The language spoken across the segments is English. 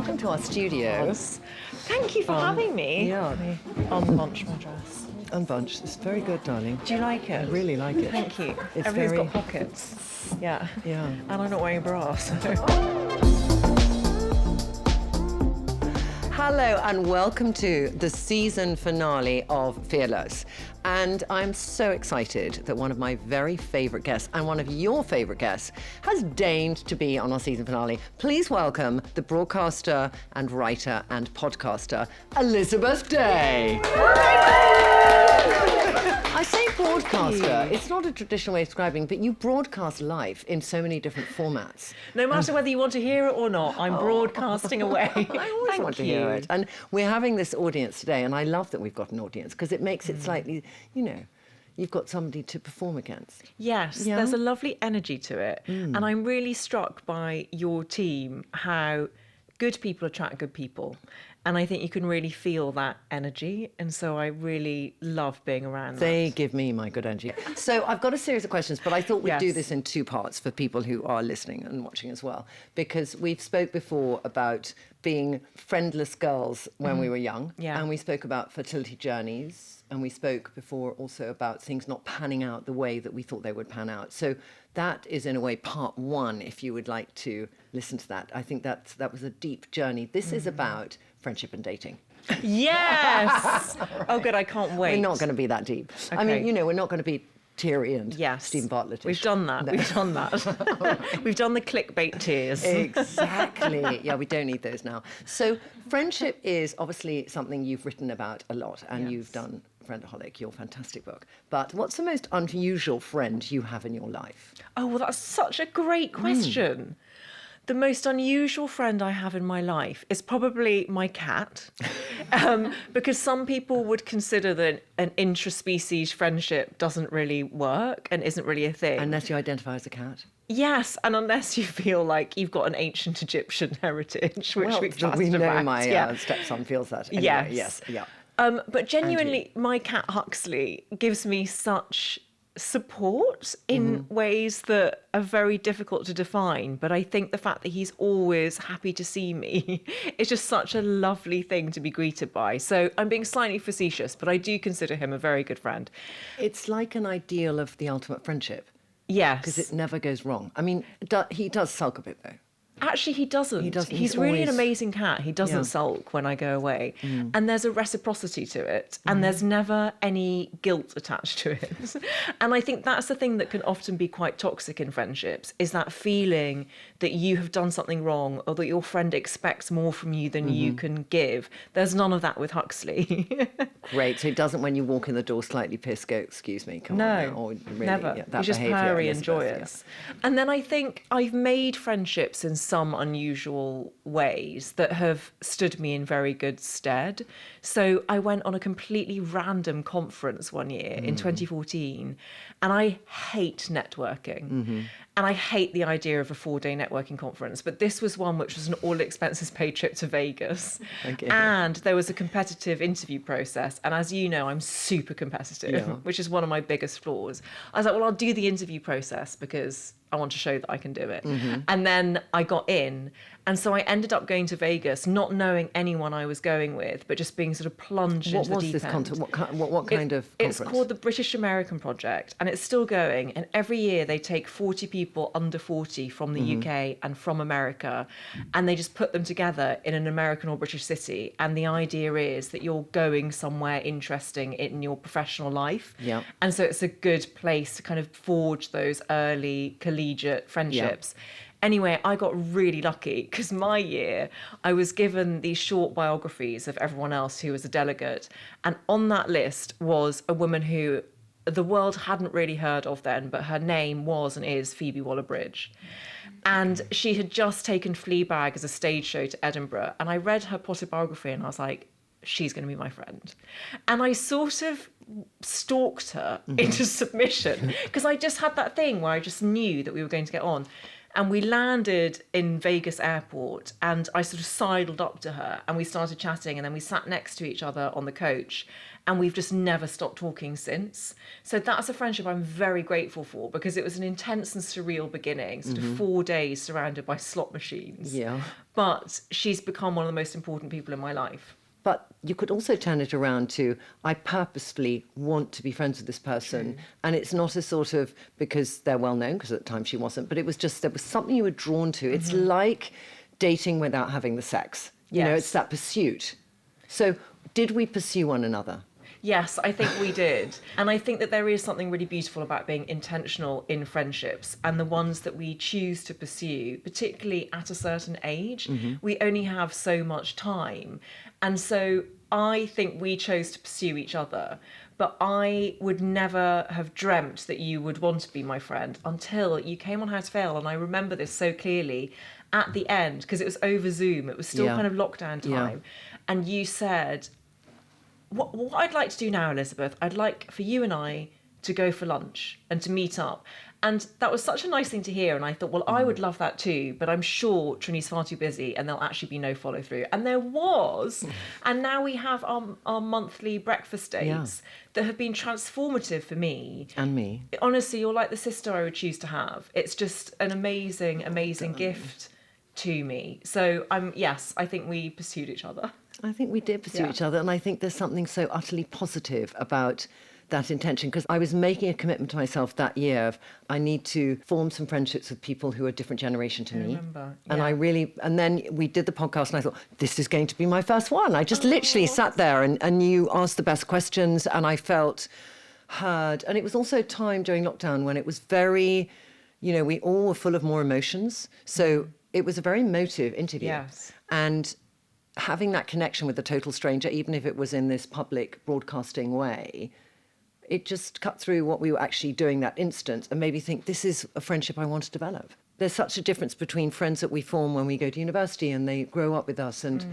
welcome to our studios. Thank you for having me. Yeah. Let me unbunch my dress. Unbunched. It's very good, darling. Do you like it? I really like it. Thank you. It's Everything's very... got pockets. Yeah. Yeah. And I'm not wearing a bra, so... Hello and welcome to the season finale of Fearless. And I'm so excited that one of my very favourite guests and one of your favourite guests has deigned to be on our season finale. Please welcome the broadcaster and writer and podcaster, Elizabeth Day. I say broadcaster, it's not a traditional way of describing, but you broadcast live in so many different formats. No matter whether you want to hear it or not, I'm broadcasting away. I always want to hear it. And we're having this audience today, and I love that we've got an audience because it makes it slightly, you know, you've got somebody to perform against. Yes, Yeah? there's a lovely energy to it. And I'm really struck by your team, how good people attract good people. And I think you can really feel that energy. And so I really love being around They that. give me my good energy. So I've got a series of questions, but I thought we'd do Yes. this in two parts for people who are listening and watching as well. Because we've spoke before about being friendless girls when we were young. Yeah. And we spoke about fertility journeys. And we spoke before also about things not panning out the way that we thought they would pan out. So that is in a way part one, if you would like to listen to that. I think that was a deep journey. This is about friendship and dating. Yes! Oh, good, I can't wait. We're not going to be that deep. I mean, Okay. you know, we're not going to be Teary and Yes. Stephen Bartlett. We've done that. No. We've done that. We've done the clickbait tears. Exactly. Yeah, we don't need those now. So friendship is obviously something you've written about a lot, and Yes. you've done Friendaholic, your fantastic book. But what's the most unusual friend you have in your life? Oh, well, that's such a great question. The most unusual friend I have in my life is probably my cat, because some people would consider that an intraspecies friendship doesn't really work and isn't really a thing. Unless you identify as a cat. Yes, and unless you feel like you've got an ancient Egyptian heritage, which Well, we've chatted we know about. my yeah. stepson feels that. Anyway, Yes. Yes. Yeah. But genuinely, my cat Huxley gives me such support in ways that are very difficult to define. But I think the fact that he's always happy to see me is just such a lovely thing to be greeted by. So I'm being slightly facetious, but I do consider him a very good friend. It's like an ideal of the ultimate friendship. Yes. Because it never goes wrong. I mean, he does sulk a bit, though. Actually, he doesn't. He doesn't. He's He's really an always- amazing cat. He doesn't Yeah. sulk when I go away. And there's a reciprocity to it. And there's never any guilt attached to it. And I think that's the thing that can often be quite toxic in friendships, is that feeling that you have done something wrong or that your friend expects more from you than you can give. There's none of that with Huxley. Great. So he doesn't, when you walk in the door slightly pissed, go, excuse me, come on now. No, Or really, never. yeah, that He's just behaviour, purry and Elizabeth, yeah. joyous. And then I think I've made friendships in some unusual ways that have stood me in very good stead. So I went on a completely random conference one year in 2014, and I hate networking. And I hate the idea of a 4-day networking conference. But this was one which was an all-expenses-paid trip to Vegas. Okay. And there was a competitive interview process. And as you know, I'm super competitive, Yeah. which is one of my biggest flaws. I was like, well, I'll do the interview process because I want to show that I can do it. And then I got in. And so I ended up going to Vegas, not knowing anyone I was going with, but just being sort of plunged What into the was deep this end. content? What kind of It's conference? called the British American Project, and it's still going. And every year they take 40 people under 40 from the UK and from America, and they just put them together in an American or British city. And the idea is that you're going somewhere interesting in your professional life. Yeah. And so it's a good place to kind of forge those early collegiate friendships. Anyway, I got really lucky because my year I was given these short biographies of everyone else who was a delegate. And on that list was a woman who the world hadn't really heard of then, but her name was and is Phoebe Waller-Bridge. And she had just taken Fleabag as a stage show to Edinburgh. And I read her potted biography and I was like, she's going to be my friend. And I sort of stalked her into submission because I just had that thing where I just knew that we were going to get on. And we landed in Vegas airport and I sort of sidled up to her and we started chatting and then we sat next to each other on the coach. And we've just never stopped talking since. So that's a friendship I'm very grateful for, because it was an intense and surreal beginning, sort of 4 days surrounded by slot machines. Yeah. But she's become one of the most important people in my life. But you could also turn it around to, I purposefully want to be friends with this person. True. And it's not a sort of, because they're well known, because at the time she wasn't, but it was just, there was something you were drawn to. It's like dating without having the sex. You know, Yes. it's that pursuit. So did we pursue one another? Yes, I think we did. And I think that there is something really beautiful about being intentional in friendships, and the ones that we choose to pursue, particularly at a certain age. We only have so much time. And so I think we chose to pursue each other, but I would never have dreamt that you would want to be my friend until you came on How to Fail. And I remember this so clearly at the end, because it was over Zoom. It was still kind of lockdown time. And you said, what I'd like to do now, Elizabeth, I'd like for you and I to go for lunch and to meet up. And that was such a nice thing to hear. And I thought, well, I would love that too, but I'm sure Trinny's far too busy and there'll actually be no follow through. And there was. And now we have our monthly breakfast dates that have been transformative for me. And me. Honestly, you're like the sister I would choose to have. It's just an amazing, amazing gift to me. So yes, I think we pursued each other. I think we did pursue each other. And I think there's something so utterly positive about that intention, because I was making a commitment to myself that year of, I need to form some friendships with people who are a different generation to me. Remember, And then we did the podcast and I thought, this is going to be my first one. I just literally sat there and you asked the best questions and I felt heard. And it was also a time during lockdown when it was very, we all were full of more emotions. So it was a very emotive interview. Yes. And having that connection with a total stranger, even if it was in this public broadcasting way, it just cut through what we were actually doing that instant and made me think, this is a friendship I want to develop. There's such a difference between friends that we form when we go to university and they grow up with us and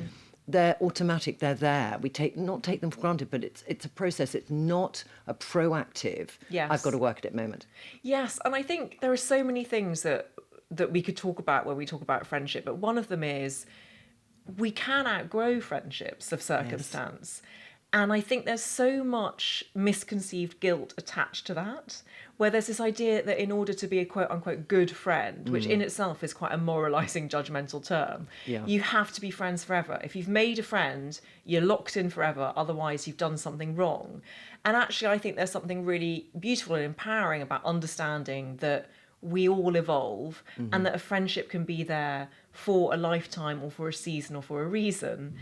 they're automatic, they're there. We not take them for granted, but it's a process. It's not a proactive, I've got to work at it moment. Yes, and I think there are so many things that we could talk about when we talk about friendship, but one of them is we can outgrow friendships of circumstance. Yes. And I think there's so much misconceived guilt attached to that, where there's this idea that in order to be a quote unquote good friend, which in itself is quite a moralizing, judgmental term, you have to be friends forever. If you've made a friend, you're locked in forever. Otherwise, you've done something wrong. And actually, I think there's something really beautiful and empowering about understanding that we all evolve and that a friendship can be there for a lifetime or for a season or for a reason.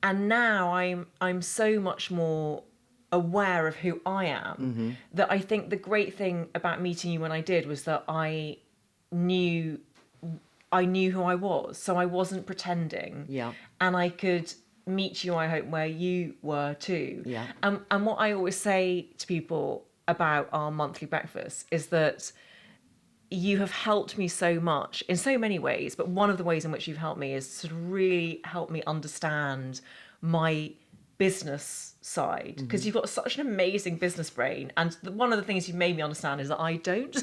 And now I'm so much more aware of who I am that I think the great thing about meeting you when I did was that I knew who I was. So I wasn't pretending. Yeah. And I could meet you, I hope, where you were too. Yeah. And what I always say to people about our monthly breakfast is that you have helped me so much in so many ways, but one of the ways in which you've helped me is to really help me understand my business side, because you've got such an amazing business brain, and one of the things you've made me understand is that I don't.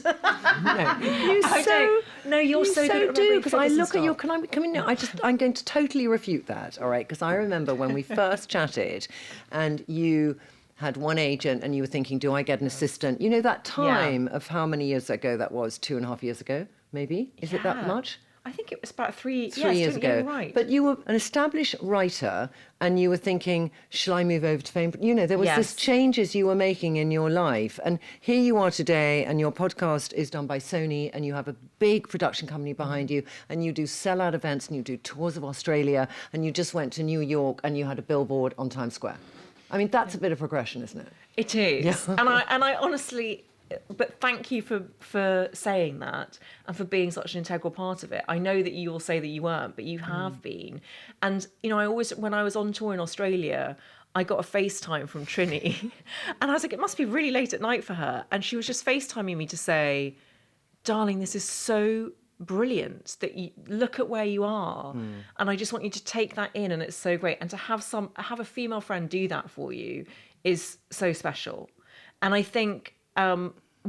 You're so good at because I look at your. Can I come in now? I'm going to totally refute that. All right, because I remember when we first chatted, and you had one agent and you were thinking, do I get an assistant? You know, that time of how many years ago that was, 2.5 years ago, maybe? Is it that much? I think it was about 3 years ago. Right. But you were an established writer and you were thinking, shall I move over to fame? You know, there was this changes you were making in your life. And here you are today and your podcast is done by Sony and you have a big production company behind you and you do sellout events and you do tours of Australia and you just went to New York and you had a billboard on Times Square. I mean, that's a bit of progression, isn't it? It is. Yeah. And I honestly, but thank you for saying that and for being such an integral part of it. I know that you will say that you weren't, but you have been. And, you know, when I was on tour in Australia, I got a FaceTime from Trinny and I was like, it must be really late at night for her. And she was just FaceTiming me to say, darling, this is so brilliant that you look at where you are and I just want you to take that in, and it's so great, and to have a female friend do that for you is so special. And I think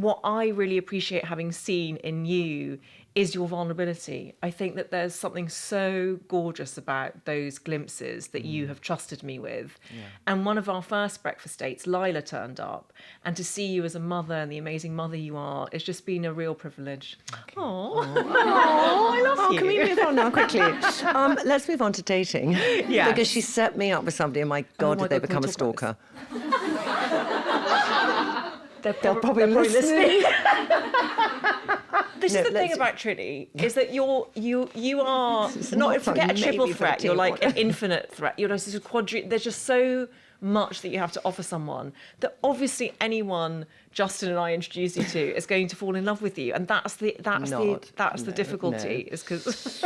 what I really appreciate having seen in you is your vulnerability. I think that there's something so gorgeous about those glimpses that you have trusted me with. Yeah. And one of our first breakfast dates, Lila turned up, and to see you as a mother and the amazing mother you are, it's just been a real privilege. Okay. Oh, I love you. Can we move on now quickly? Let's move on to dating. Yes. Because she set me up with somebody, and my God, did they become a stalker. They're probably listening. This is the thing about Trinny, is that you are not forget a triple threat. You're like an infinite threat. You're just a there's just so much that you have to offer someone that obviously anyone Justin and I introduce you to is going to fall in love with you, and that's the difficulty. Is because.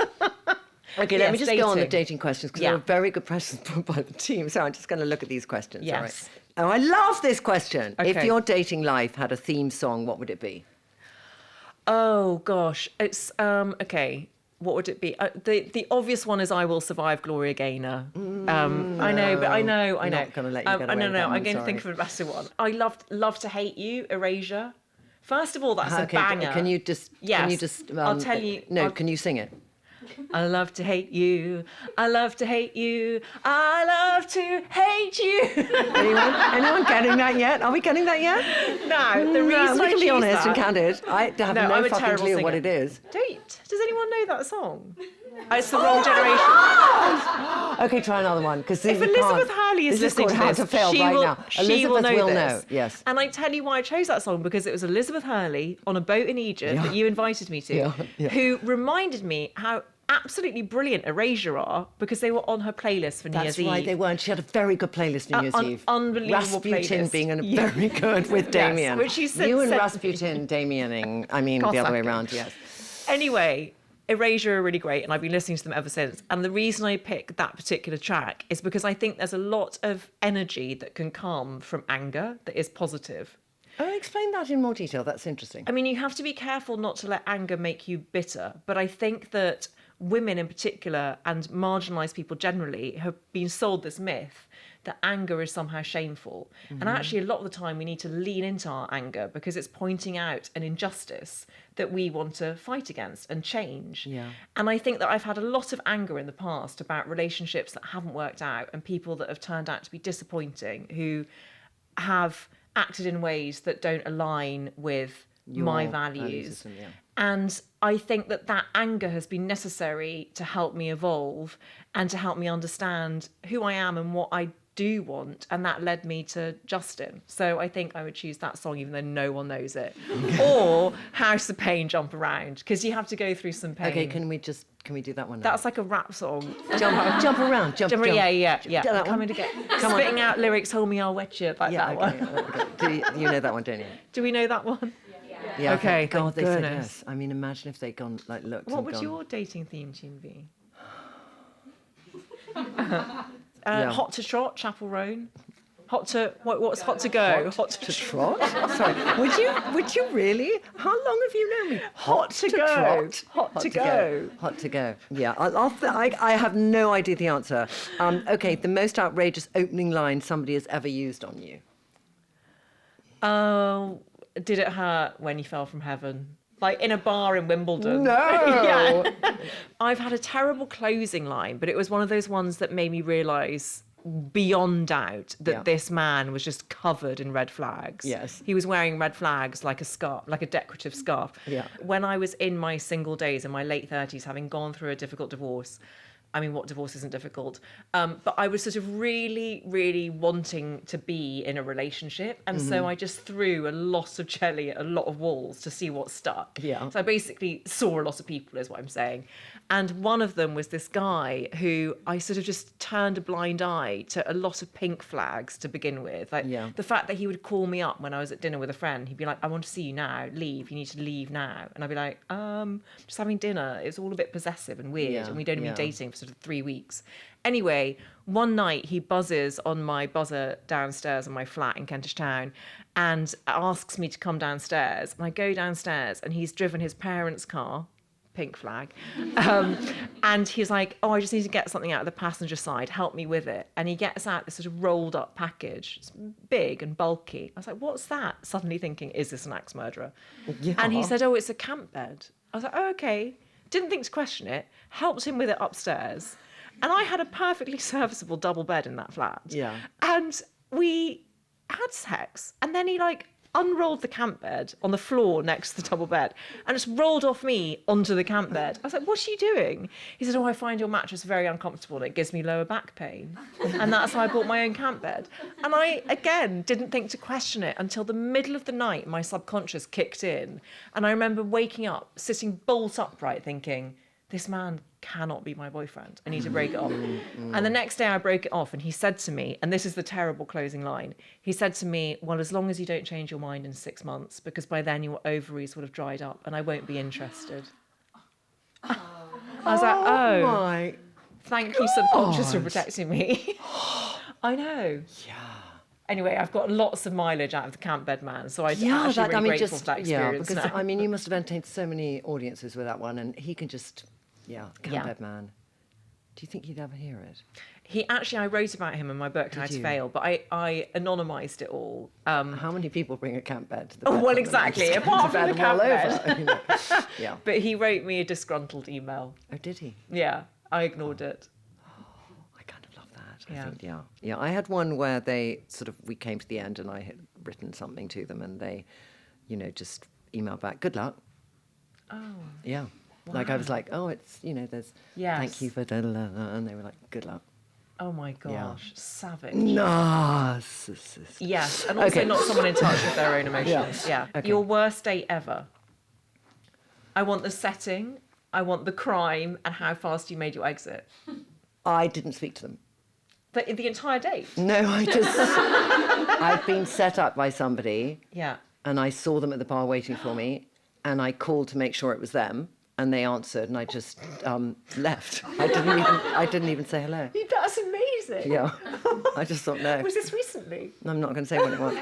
Okay, let me just go on the dating questions, because there are very good questions put by the team. So I'm just going to look at these questions. Yes. All right. Oh, I love this question. Okay. If your dating life had a theme song, what would it be? Oh gosh, it's okay. What would it be? The obvious one is "I Will Survive," Gloria Gaynor. I know, but I know. I'm not going to let you get away with that. I'm going to think of a better one. I Love to Hate You, Erasure. First of all, that's a banger. Can you just? Yes. Can you just? I'll tell you. Can you sing it? I love to hate you. I love to hate you. I love to hate you. Anyone getting that yet? Are we getting that yet? No. The reason we I can be choose honest that, and candid. I have no fucking clue what it is. Does anyone know that song? It's the wrong generation. Okay, try another one. Because if Elizabeth Hurley is listening to this, she will know this. Yes. And I tell you why I chose that song, because it was Elizabeth Hurley on a boat in Egypt that you invited me to, who reminded me how absolutely brilliant Erasure are, because they were on her playlist for New Year's Eve. That's right, they were. And she had a very good playlist New Year's Eve. Unbelievable Rasputin playlist. being very good with Damien. Yes, which she said. You and Rasputin, Damiening. I mean, the other way around, yes. Anyway, Erasure are really great, and I've been listening to them ever since. And the reason I picked that particular track is because I think there's a lot of energy that can come from anger that is positive. Oh, explain that in more detail. That's interesting. I mean, you have to be careful not to let anger make you bitter. But I think that women in particular, and marginalised people generally, have been sold this myth that anger is somehow shameful. Mm-hmm. And actually, a lot of the time, we need to lean into our anger because it's pointing out an injustice that we want to fight against and change. Yeah. And I think that I've had a lot of anger in the past about relationships that haven't worked out and people that have turned out to be disappointing, who have acted in ways that don't align with my values. System, yeah. And I think that anger has been necessary to help me evolve and to help me understand who I am and what I do want. And that led me to Justin. So I think I would choose that song, even though no one knows it. Or House of Pain, Jump Around, because you have to go through some pain. Okay, can we do that one now? That's like a rap song. Jump around. Yeah. That Coming to get spitting out lyrics, hold me, I'll wet you, like that one. Okay. You know that one, don't you? Do we know that one? Yeah. Okay, God, they goodness. said yes. I mean, imagine if they'd gone, looked. What would your dating theme tune be? Yeah. Hot to Trot, Chapel Roan. What's hot to go? Hot to trot? Sorry. Would you really? How long have you known me? Hot to go. Trot. Hot to go. Hot to go. Yeah. I have no idea the answer. Okay. The most outrageous opening line somebody has ever used on you. Did it hurt when you fell from heaven? Like in a bar in Wimbledon. No. Yeah. I've had a terrible closing line, but it was one of those ones that made me realise beyond doubt that this man was just covered in red flags. Yes. He was wearing red flags like a scarf, like a decorative scarf. Yeah. When I was in my single days, in my late 30s, having gone through a difficult divorce, I mean, what divorce isn't difficult? But I was sort of really, really wanting to be in a relationship. And so I just threw a lot of jelly at a lot of walls to see what stuck. Yeah. So I basically saw a lot of people, is what I'm saying. And one of them was this guy who I sort of just turned a blind eye to a lot of pink flags to begin with. Like the fact that he would call me up when I was at dinner with a friend. He'd be like, I want to see you now. Leave. You need to leave now. And I'd be like, just having dinner. It's all a bit possessive and weird. And we'd only been dating for sort of 3 weeks. Anyway, one night he buzzes on my buzzer downstairs in my flat in Kentish Town and asks me to come downstairs. And I go downstairs and he's driven his parents' car pink flag. And he's like, oh, I just need to get something out of the passenger side. Help me with it. And he gets out this sort of rolled up package. It's big and bulky. I was like, what's that? Suddenly thinking, is this an axe murderer? Yeah. And he said, oh, it's a camp bed. I was like, oh, okay. Didn't think to question it. Helped him with it upstairs. And I had a perfectly serviceable double bed in that flat. Yeah. And we had sex. And then he like unrolled the camp bed on the floor next to the double bed and just rolled off me onto the camp bed. I was like, what's she doing? He said, oh, I find your mattress very uncomfortable and it gives me lower back pain. And that's how I bought my own camp bed. And I, again, didn't think to question it until the middle of the night, my subconscious kicked in. And I remember waking up, sitting bolt upright, thinking, this man cannot be my boyfriend. I need to break it off. And the next day I broke it off and he said to me, and this is the terrible closing line, he said to me, well, as long as you don't change your mind in 6 months, because by then your ovaries would have dried up and I won't be interested. I was like, oh, my thank you, subconscious, for protecting me. I know. Yeah. Anyway, I've got lots of mileage out of the camp bed man, so I'm actually really grateful for that experience. Yeah, because now. I mean, you must have entertained so many audiences with that one, and he can just, camp bed man. Do you think he'd ever hear it? He actually, I wrote about him in my book, How to Fail, but I anonymised it all. How many people bring a camp bed to the Oh, bed well, and exactly. just Apart bed from the them all camp over, you know? Yeah. But he wrote me a disgruntled email. Oh, did he? Yeah, I ignored it. I kind of love that. Yeah. I think, yeah. I had one where we came to the end and I had written something to them and they, just emailed back, good luck. Oh. Yeah. Wow. Like I was like, oh, it's, there's, thank you for, and they were like, good luck. Oh my gosh, savage. Narcissist. Yes, and also not someone in touch with their own emotions. Yeah. Okay. Your worst date ever. I want the setting, I want the crime, and how fast you made your exit. I didn't speak to them. The entire date? No, I'd been set up by somebody. Yeah. And I saw them at the bar waiting for me, and I called to make sure it was them, and they answered, and I just left. I didn't even say hello. That's amazing. Yeah. I just thought, no. Was this recently? I'm not going to say when it was.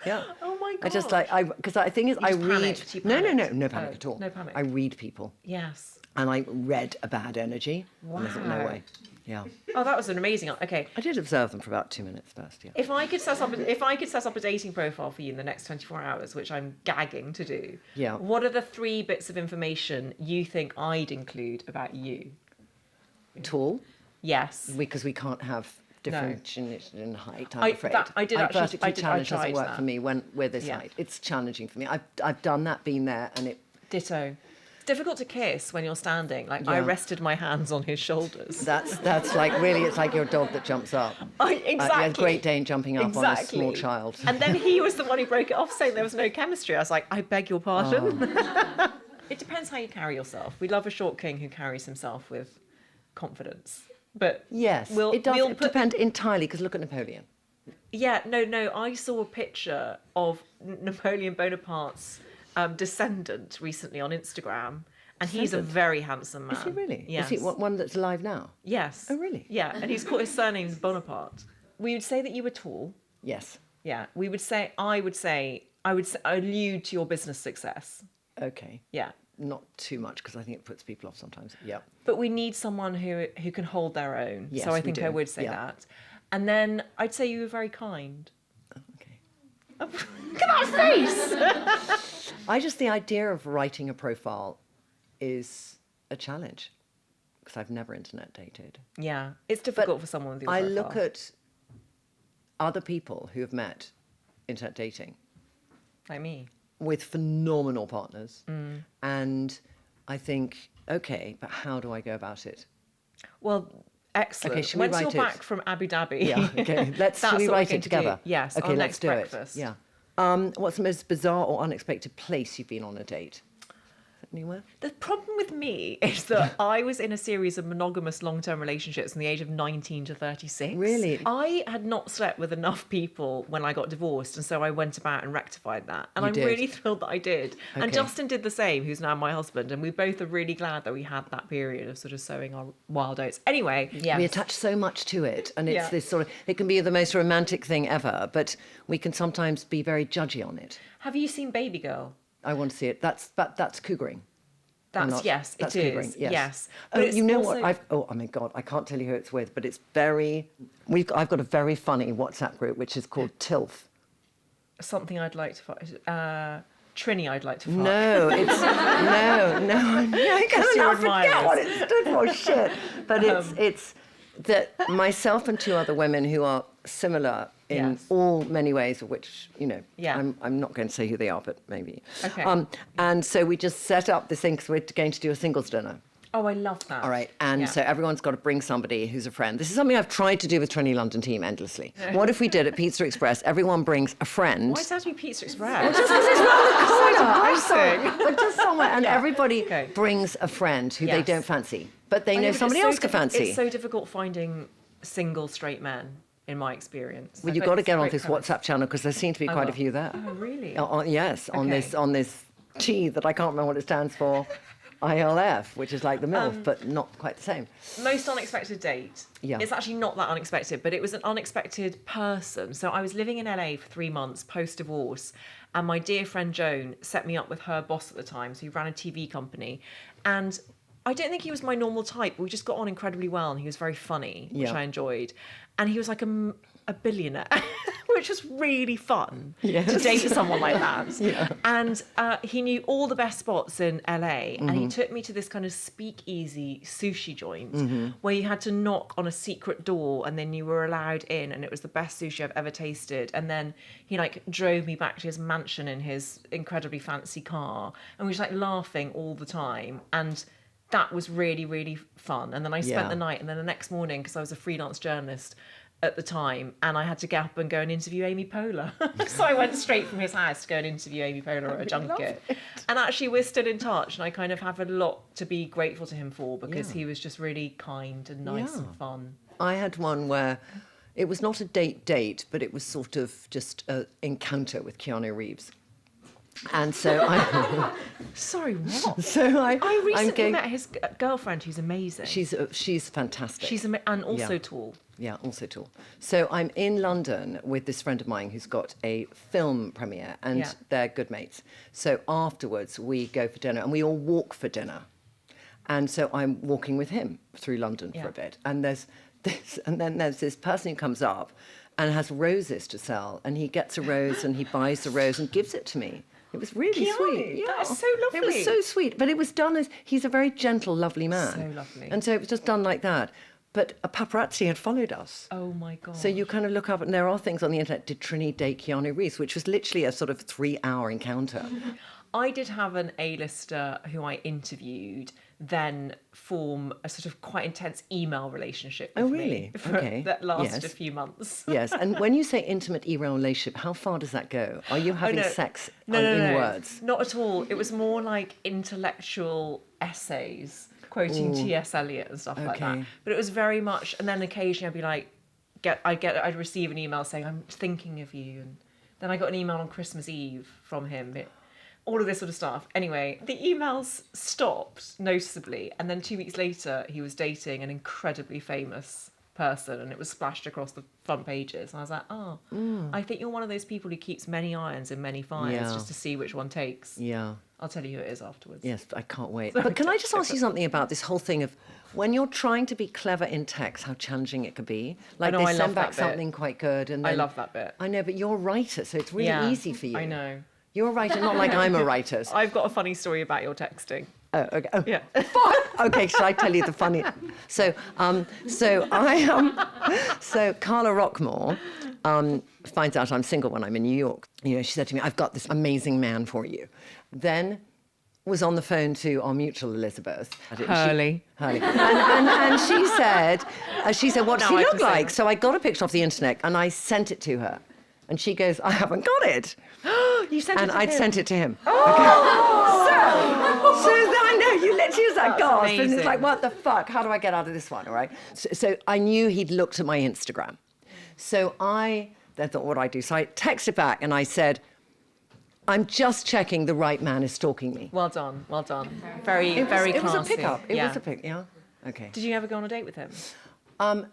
Yeah. Oh my god. I just because the thing is, I read. No panic at all. No panic. I read people. Yes. And I read a bad energy. Wow. And I thought, no way. Yeah. Oh, that was an amazing. Okay. I did observe them for about 2 minutes first. Yeah. If I could set up a dating profile for you in the next 24 hours, which I'm gagging to do. Yeah. What are the 3 bits of information you think I'd include about you? Tall, Yes. because we can't have difference in height. I'm I afraid. vertically challenge doesn't tried work that. for me when we're this Yeah. height. It's challenging for me. I've done that, been there, and it. Ditto. It's difficult to kiss when you're standing. Like I Yeah. rested my hands on his shoulders. That's like really. It's like your dog that jumps up. Exactly. A Great Dane jumping up on a small child. And then he was the one who broke it off, saying there was no chemistry. I was like, I beg your pardon. Oh. It depends how you carry yourself. We love a short king who carries himself with confidence. But Yes, it does depend entirely. Because look at Napoleon. Yeah, no. I saw a picture of Napoleon Bonaparte's descendant recently on Instagram, and he's a very handsome man. Is he really? Yes. Is he one that's alive now? Yes. Oh, really? Yeah, and his surname's Bonaparte. We would say that you were tall. Yes. Yeah, I would allude to your business success. Okay. Yeah. Not too much because I think it puts people off sometimes. Yeah. But we need someone who can hold their own. Yes, so I we think do. I would say that. And then I'd say you were very kind. Okay. Look at that face! The idea of writing a profile is a challenge because I've never internet dated. Yeah, it's difficult for someone with your I profile. look at other people who have met internet dating like me. with phenomenal partners, and I think, okay, but how do I go about it? Well, excellent. Okay, shall we Once write you're it? back from Abu Dhabi. Yeah. Okay. Shall we write it together? Yes. Okay. Our Let's next do breakfast. it. Yeah. What's the most bizarre or unexpected place you've been on a date? Anywhere? The problem with me is that I was in a series of monogamous long-term relationships from the age of 19 to 36. Really? I had not slept with enough people when I got divorced, and so I went about and rectified that. And You I'm did? really thrilled that I did. And Okay. Justin did the same, who's now my husband, and we both are really glad that we had that period of sort of sowing our wild oats. Anyway, yes. We attach so much to it, and it's Yeah. this sort of, it can be the most romantic thing ever, but we can sometimes be very judgy on it. Have you seen Baby Girl? I want to see it. That's cougaring. Yes, That's it cougering, is. yes. Yes. Oh, But it's you know also- what? Oh my God, I can't tell you who it's with, but it's very. I've got a very funny WhatsApp group which is called TILF. Something I'd like to fuck. Trinny, I'd like to fuck. No, it's no. I can't forget what it stood for. Shit, but it's that myself and 2 other women who are similar in Yes. all many ways, of which Yeah. I'm not going to say who they are, but maybe. Okay. And so we just set up this thing because we're going to do a singles dinner. Oh, I love that. All right, and so everyone's got to bring somebody who's a friend. This is something I've tried to do with Trinny London team endlessly. What if we did at Pizza Express? Everyone brings a friend. Why does it have to be Pizza Express? Just because it's round the corner. I'm sorry, depressing. but just somewhere, and everybody Okay. brings a friend who they Yes. don't fancy, but they I know but it's somebody so else could fancy. It's so difficult finding single straight men, in my experience. Well, I you've bet got to it's get a on great this premise. WhatsApp channel because there seem to be quite a few there. Oh, really? Yes, on Okay. this T that I can't remember what it stands for. ILF, which is like the MILF, but not quite the same. Most unexpected date. Yeah. It's actually not that unexpected, but it was an unexpected person. So I was living in LA for 3 months post-divorce, and my dear friend Joan set me up with her boss at the time. So he ran a TV company, and I don't think he was my normal type. We just got on incredibly well, and he was very funny, which Yeah. I enjoyed. And he was like a billionaire, which was really fun to date someone like that. Yeah. And he knew all the best spots in LA, and he took me to this kind of speakeasy sushi joint where you had to knock on a secret door and then you were allowed in, and it was the best sushi I've ever tasted. And then he like drove me back to his mansion in his incredibly fancy car, and we were just like laughing all the time. And that was really, really fun. And then I spent Yeah. the night, and then the next morning, because I was a freelance journalist at the time, and I had to get up and go and interview Amy Poehler. So I went straight from his house to go and interview Amy Poehler at a junket. And actually, we're still in touch, and I kind of have a lot to be grateful to him for, because he was just really kind and nice and fun. I had one where it was not a date, but it was sort of just an encounter with Keanu Reeves. And so Sorry, what? I I recently going, met his girlfriend, who's amazing. she's fantastic. And also Yeah. tall. Yeah, also tall. So I'm in London with this friend of mine who's got a film premiere, and Yeah. they're good mates. So afterwards we go for dinner, and we all walk for dinner. And so I'm walking with him through London for Yeah. a bit, and then there's this person who comes up and has roses to sell, and he gets a rose and he buys the rose and gives it to me. It was really Keanu, sweet. that is so It was lovely. so sweet, but it was done as he's a very gentle, lovely man. So lovely. And so it was just done like that. But a paparazzi had followed us. Oh my God. So you kind of look up, and there are things on the internet. Did Trinny date Keanu Reeves? Which was literally a sort of 3-hour encounter. I did have an A-lister who I interviewed then form a sort of quite intense email relationship with Oh, me really? for- Okay. that lasted Yes. a few months. Yes, and when you say intimate email relationship, how far does that go? Are you having sex in words? Not at all. It was more like intellectual essays, quoting T.S. Eliot and stuff like that. Okay. But it was very much, and then occasionally I'd be like, I'd receive an email saying, I'm thinking of you. And then I got an email on Christmas Eve from him. All of this sort of stuff. Anyway, the emails stopped noticeably, and then 2 weeks later, he was dating an incredibly famous person, and it was splashed across the front pages. And I was like, I think you're one of those people who keeps many irons in many fires Yeah. just to see which one takes. Yeah. I'll tell you who it is afterwards. Yes, I can't wait. But can I just ask you something about this whole thing of when you're trying to be clever in text, how challenging it could be? Like know, they I send love back that bit. something quite good, and I then, love that bit. I know, but you're a writer, so it's really Yeah, easy for you. I know. You're a writer, not like I'm a writer. I've got a funny story about your texting. Oh, okay. Oh, Yeah. okay, shall I tell you the funny? So Carla Rockmore finds out I'm single when I'm in New York. You know, she said to me, "I've got this amazing man for you." Then was on the phone to our mutual Elizabeth. Hurley. And she said, "What does No, he I look can say like?" that. So I got a picture off the internet and I sent it to her. And she goes, "I haven't got it." You sent And it to I'd him. sent it to him. So I know, you literally was like, gasp. And amazing. it's like, what the fuck? How do I get out of this one, all right? So I knew he'd looked at my Instagram. So I then thought, what do I do? So I texted back and I said, "I'm just checking the right man is stalking me." Well done, well done. Very It classy. was a pickup. It Yeah. was a pick, yeah? Okay. Did you ever go on a date with him?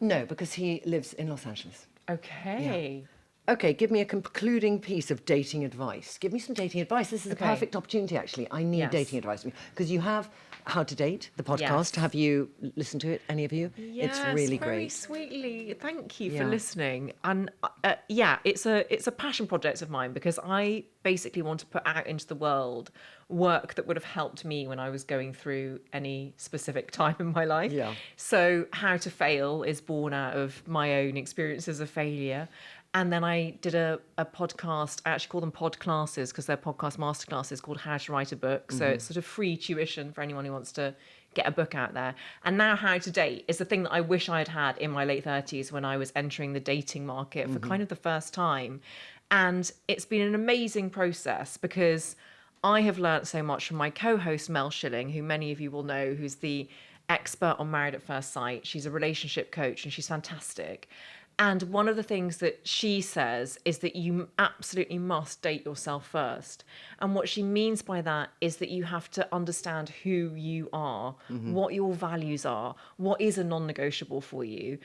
No, because he lives in Los Angeles. Okay. Okay, give me a concluding piece of dating advice. Give me some dating advice. This is a Okay. perfect opportunity, actually. I need Yes. dating advice from you. Because you have How to Date, the podcast. Yes. Have you listened to it, any of you? Yes, It's really very great. sweetly. Thank you for Yeah. listening. And it's a passion project of mine because I basically want to put out into the world work that would have helped me when I was going through any specific time in my life. Yeah. So How to Fail is born out of my own experiences of failure. And then I did a podcast. I actually call them pod classes because they're podcast masterclasses called How to Write a Book. So it's sort of free tuition for anyone who wants to get a book out there. And now How to Date is the thing that I wish I'd had in my late 30s when I was entering the dating market for kind of the first time. And it's been an amazing process because I have learnt so much from my co-host Mel Schilling, who many of you will know, who's the expert on Married at First Sight. She's a relationship coach and she's fantastic. And one of the things that she says is that you absolutely must date yourself first. And what she means by that is that you have to understand who you are, what your values are, what is a non-negotiable for you,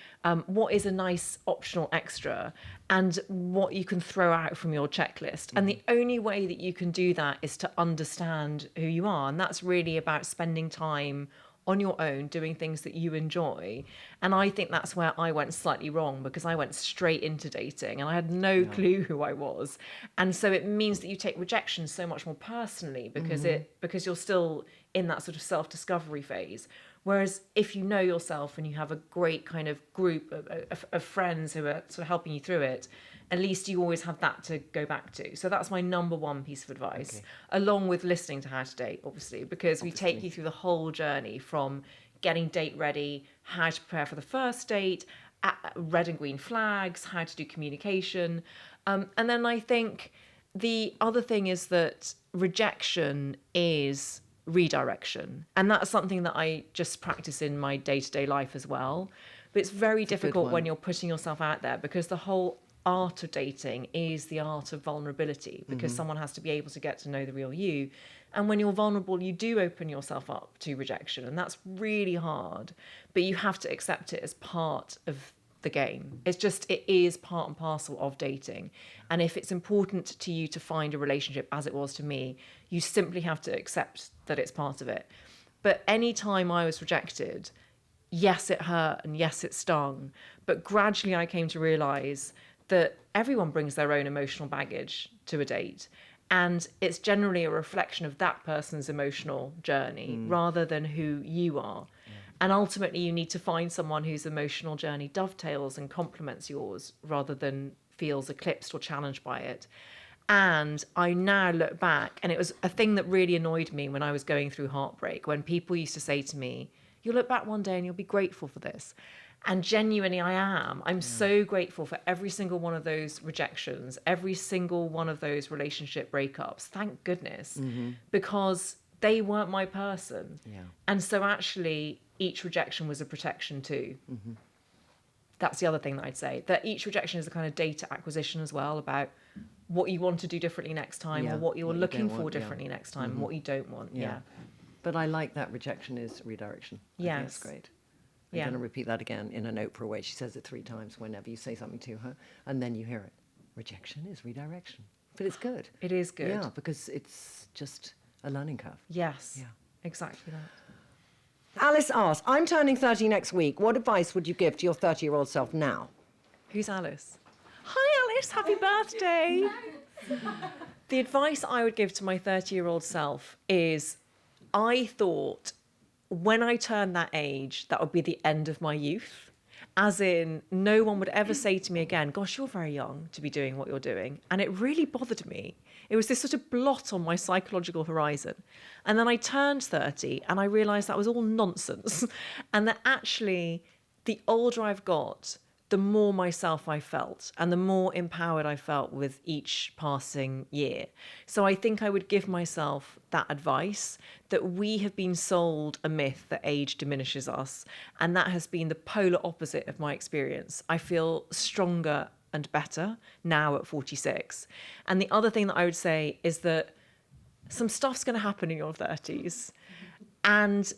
what is a nice optional extra, and what you can throw out from your checklist. And the only way that you can do that is to understand who you are. And that's really about spending time on your own, doing things that you enjoy. And I think that's where I went slightly wrong because I went straight into dating and I had no clue who I was. And so it means that you take rejection so much more personally because you're still in that sort of self-discovery phase. Whereas if you know yourself and you have a great kind of group of friends who are sort of helping you through it, at least you always have that to go back to. So that's my number one piece of advice, along with listening to How to Date, obviously, because we take you through the whole journey from getting date ready, how to prepare for the first date, red and green flags, how to do communication. And then I think the other thing is that rejection is redirection. And that's something that I just practice in my day-to-day life as well. But it's very difficult when you're putting yourself out there because the whole art of dating is the art of vulnerability because someone has to be able to get to know the real you. And when you're vulnerable, you do open yourself up to rejection. And that's really hard. But you have to accept it as part of the game. It is part and parcel of dating. And if it's important to you to find a relationship, as it was to me, you simply have to accept that it's part of it. But any time I was rejected, yes, it hurt and yes, it stung. But gradually I came to realize that everyone brings their own emotional baggage to a date. And it's generally a reflection of that person's emotional journey rather than who you are. Yeah. And ultimately, you need to find someone whose emotional journey dovetails and complements yours rather than feels eclipsed or challenged by it. And I now look back, and it was a thing that really annoyed me when I was going through heartbreak, when people used to say to me, you'll look back one day and you'll be grateful for this. And genuinely, I am. I'm so grateful for every single one of those rejections, every single one of those relationship breakups. Thank goodness, because they weren't my person. Yeah. And so actually, each rejection was a protection too. That's the other thing that I'd say, that each rejection is a kind of data acquisition as well about what you want to do differently next time or what you're looking for differently next time and what you don't want. Yeah. But I like that rejection is redirection. I think that's great. I'm going to repeat that again in an Oprah way. She says it 3 times whenever you say something to her, and then you hear it. Rejection is redirection. But it's good. It is good. Yeah, because it's just a learning curve. Yes. Yeah. Exactly that. Alice asks, I'm turning 30 next week. What advice would you give to your 30-year-old self now? Who's Alice? Hi, Alice. Happy birthday. The advice I would give to my 30-year-old self is I thought when I turned that age, that would be the end of my youth. As in, no one would ever say to me again, gosh, you're very young to be doing what you're doing. And it really bothered me. It was this sort of blot on my psychological horizon. And then I turned 30 and I realised that was all nonsense. And that actually, the older I've got, the more myself I felt and the more empowered I felt with each passing year. So I think I would give myself that advice, that we have been sold a myth that age diminishes us. And that has been the polar opposite of my experience. I feel stronger and better now at 46. And the other thing that I would say is that some stuff's going to happen in your 30s. And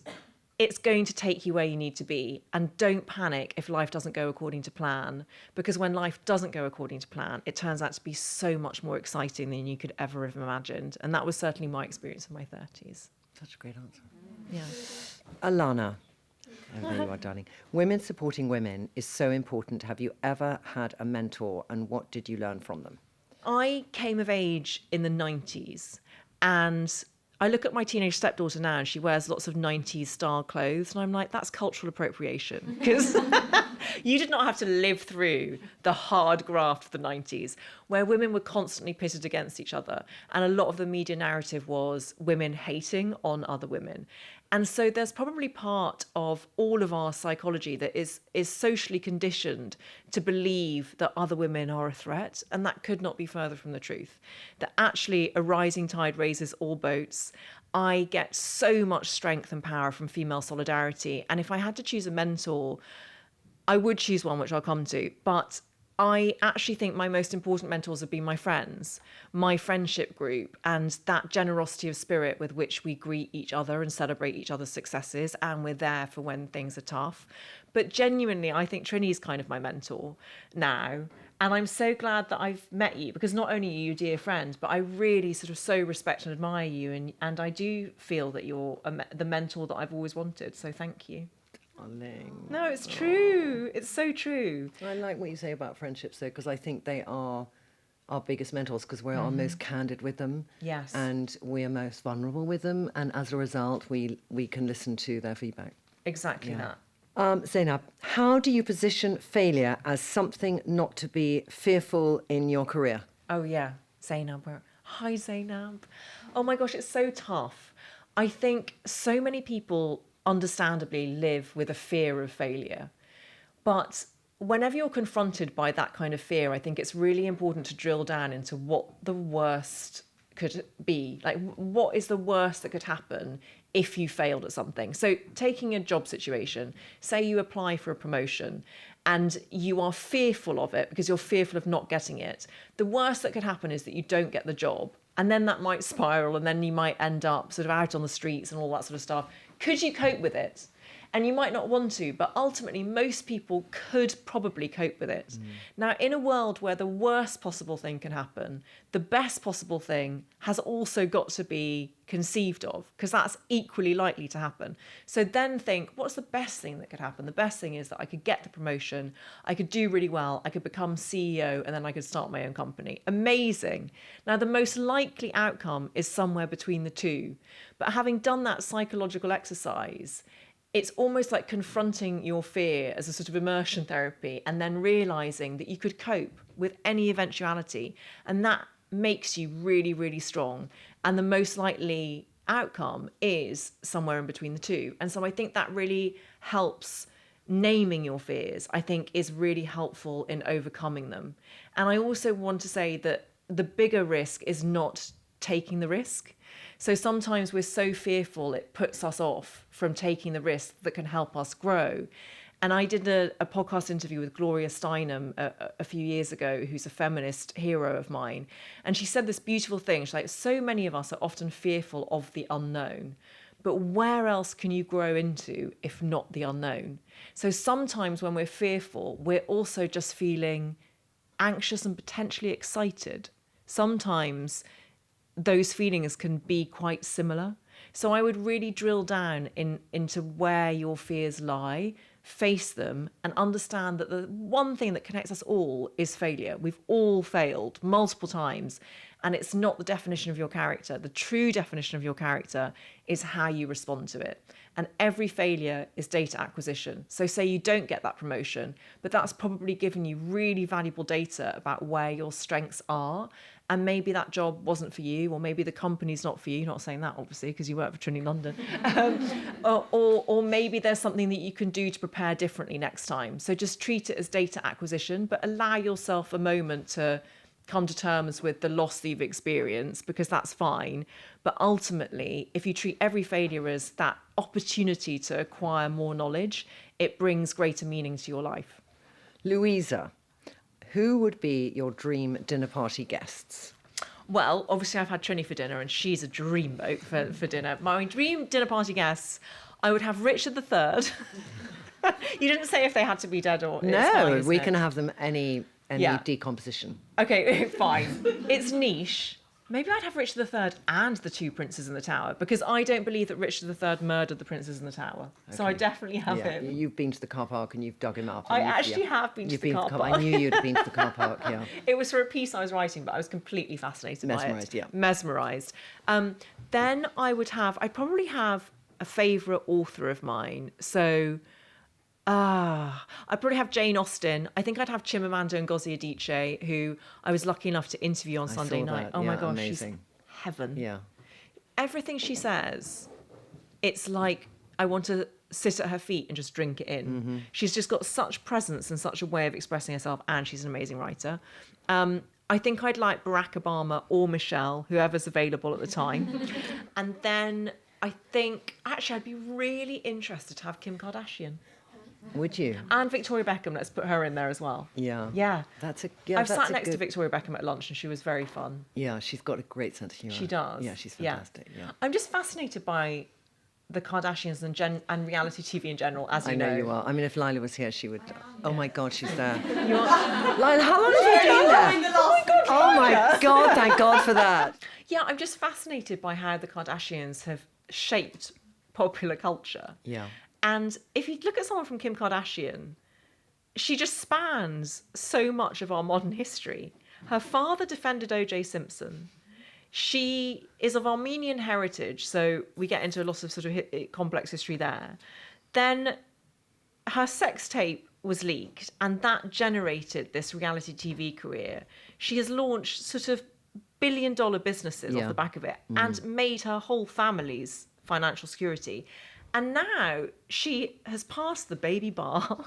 it's going to take you where you need to be. And don't panic if life doesn't go according to plan, because when life doesn't go according to plan, it turns out to be so much more exciting than you could ever have imagined. And that was certainly my experience in my 30s. Such a great answer. Yeah. Alana. Oh, there you are, darling. Women supporting women is so important. Have you ever had a mentor, and what did you learn from them? I came of age in the 90s, and I look at my teenage stepdaughter now and she wears lots of 90s style clothes, and I'm like, that's cultural appropriation, because you did not have to live through the hard graft of the 90s where women were constantly pitted against each other, and a lot of the media narrative was women hating on other women. And so there's probably part of all of our psychology that is socially conditioned to believe that other women are a threat. And that could not be further from the truth. That actually a rising tide raises all boats. I get so much strength and power from female solidarity. And if I had to choose a mentor, I would choose one, which I'll come to. But I actually think my most important mentors have been my friends, my friendship group, and that generosity of spirit with which we greet each other and celebrate each other's successes, and we're there for when things are tough. But genuinely, I think Trinny is kind of my mentor now. And I'm so glad that I've met you, because not only are you a dear friend, but I really sort of so respect and admire you. And I do feel that you're the mentor that I've always wanted. So thank you. No, it's true. It's so true. I like what you say about friendships, though, because I think they are our biggest mentors, because we're our most candid with them. Yes. And we are most vulnerable with them. And as a result, we can listen to their feedback. Exactly that. Zainab, how do you position failure as something not to be fearful in your career? Oh, yeah. Zainab. Hi, Zainab. Oh, my gosh, it's so tough. I think so many people understandably live with a fear of failure. But whenever you're confronted by that kind of fear, I think it's really important to drill down into what the worst could be. Like, what is the worst that could happen if you failed at something? So taking a job situation, say you apply for a promotion and you are fearful of it because you're fearful of not getting it. The worst that could happen is that you don't get the job. And then that might spiral, and then you might end up sort of out on the streets and all that sort of stuff. Could you cope with it? And you might not want to, but ultimately most people could probably cope with it. Now, in a world where the worst possible thing can happen, the best possible thing has also got to be conceived of, because that's equally likely to happen. So then think, what's the best thing that could happen? The best thing is that I could get the promotion, I could do really well, I could become CEO, and then I could start my own company. Amazing. Now, the most likely outcome is somewhere between the two. But having done that psychological exercise, it's almost like confronting your fear as a sort of immersion therapy, and then realizing that you could cope with any eventuality. And that makes you really, really strong. And the most likely outcome is somewhere in between the two. And so I think that really helps. Naming your fears, I think, is really helpful in overcoming them. And I also want to say that the bigger risk is not taking the risk. So sometimes we're so fearful it puts us off from taking the risk that can help us grow. And I did a podcast interview with Gloria Steinem a few years ago, who's a feminist hero of mine. And she said this beautiful thing. She's like, so many of us are often fearful of the unknown. But where else can you grow into if not the unknown? So sometimes when we're fearful, we're also just feeling anxious and potentially excited. Sometimes those feelings can be quite similar. So I would really drill down into where your fears lie, face them, and understand that the one thing that connects us all is failure. We've all failed multiple times, and it's not the definition of your character. The true definition of your character is how you respond to it. And every failure is data acquisition. So say you don't get that promotion, but that's probably given you really valuable data about where your strengths are. And maybe that job wasn't for you, or maybe the company's not for you. Not saying that, obviously, because you work for Trinny London. Or maybe there's something that you can do to prepare differently next time. So just treat it as data acquisition, but allow yourself a moment to come to terms with the loss that you've experienced, because that's fine. But ultimately, if you treat every failure as that opportunity to acquire more knowledge, it brings greater meaning to your life. Louisa, who would be your dream dinner party guests? Well, obviously I've had Trinny for dinner, and she's a dreamboat for dinner. My dream dinner party guests I would have Richard III. You didn't say if they had to be dead or... No, we can have them any decomposition. Okay, fine. It's niche. Maybe I'd have Richard III and the two princes in the tower, because I don't believe that Richard III murdered the princes in the tower. Okay. So I definitely have him. You've been to the car park and you've dug him up. I actually have been to the car park. I knew you'd been to the car park, yeah. It was for a piece I was writing, but I was completely fascinated by it. Mesmerised, yeah. Mesmerised. Then I'd probably have a favourite author of mine. So... I'd probably have Jane Austen. I think I'd have Chimamanda Ngozi Adichie, who I was lucky enough to interview on Sunday night. Oh my gosh, amazing. She's heaven. Yeah. Everything she says, it's like I want to sit at her feet and just drink it in. Mm-hmm. She's just got such presence and such a way of expressing herself, and she's an amazing writer. I think I'd like Barack Obama or Michelle, whoever's available at the time. And then I think, actually, I'd be really interested to have Kim Kardashian. Would you? And Victoria Beckham, let's put her in there as well. Yeah. Yeah. I've sat next to Victoria Beckham at lunch and she was very fun. Yeah, she's got a great sense of humour. She does. Yeah, she's fantastic. Yeah. I'm just fascinated by the Kardashians and reality TV in general, as you know. I know you are. I mean, if Lila was here, she would... Oh my God, she's there. You are... Lila, how long have you been there? Oh my God, thank God for that. Yeah, I'm just fascinated by how the Kardashians have shaped popular culture. Yeah. And if you look at someone from Kim Kardashian, she just spans so much of our modern history. Her father defended O.J. Simpson. She is of Armenian heritage, so we get into a lot of sort of complex history there. Then her sex tape was leaked, and that generated this reality TV career. She has launched sort of billion-dollar businesses off the back of it and made her whole family's financial security. And now she has passed the baby bar.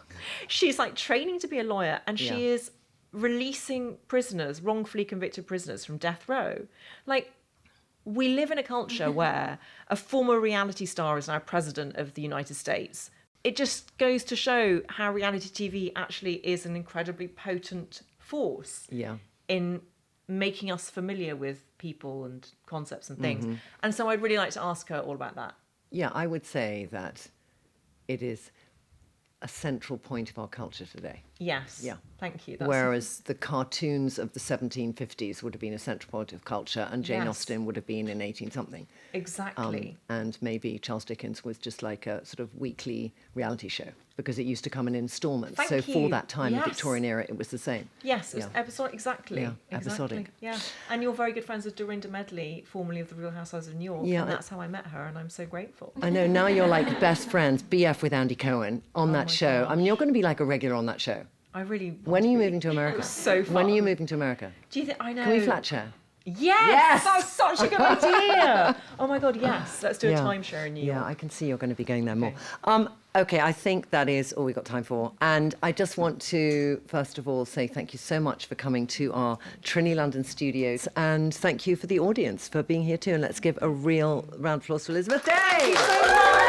She's like training to be a lawyer, and she is releasing prisoners, wrongfully convicted prisoners from death row. Like, we live in a culture where a former reality star is now president of the United States. It just goes to show how reality TV actually is an incredibly potent force in making us familiar with people and concepts and things. Mm-hmm. And so I'd really like to ask her all about that. Yeah, I would say that it is a central point of our culture today. Yes. Yeah. Thank you. Whereas the cartoons of the 1750s would have been a central point of culture, and Jane Austen would have been in 18-something. Exactly. And maybe Charles Dickens was just like a sort of weekly reality show, because it used to come in installments. For that time, the Victorian era, it was the same. Yes, it was episodic. Exactly. Yeah, episodic. Yeah. And you're very good friends with Dorinda Medley, formerly of the Real Housewives of New York. Yeah. And that's how I met her, and I'm so grateful. I know, now you're like best friends, BF with Andy Cohen on that show. Gosh. I mean, you're going to be like a regular on that show. I really... When are you moving to America? It was so fun. When are you moving to America? Do you think... I know. Can we flat share? Yes! That's such a good idea! Oh my God, yes. Let's do a timeshare in New York. Yeah, I can see you're going to be going there more. Okay, I think that is all we've got time for. And I just want to, first of all, say thank you so much for coming to our Trinny London studios. And thank you for the audience for being here too. And let's give a real round of applause to Elizabeth Day!